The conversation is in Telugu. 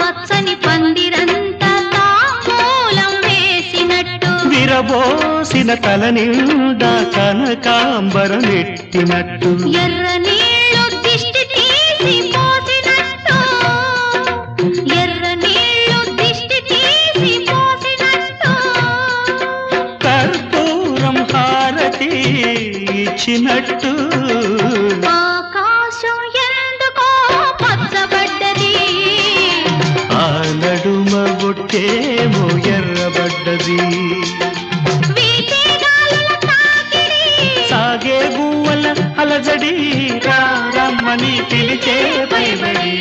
పచ్చని పందిరంతా తాంబూలం వేసినట్టు విరబోసిన తల నిండా కనకాంబరం నెట్టినట్టు ఎర్ర నీళ్ళు దిష్టి తీసి పోసినట్టు ఎర్ర నీళ్ళు దిష్టి తీసి పోసినట్టు కర్పూరం హారతి ఇచ్చినట్టు ఆకాశం ఎందుకో పచ్చబడ్డది ఆ నడుమ బొట్టేమో ఎర్రబడ్డది సాగే గువ్వల అలజడి రమ్మని పిలిచే భయపడి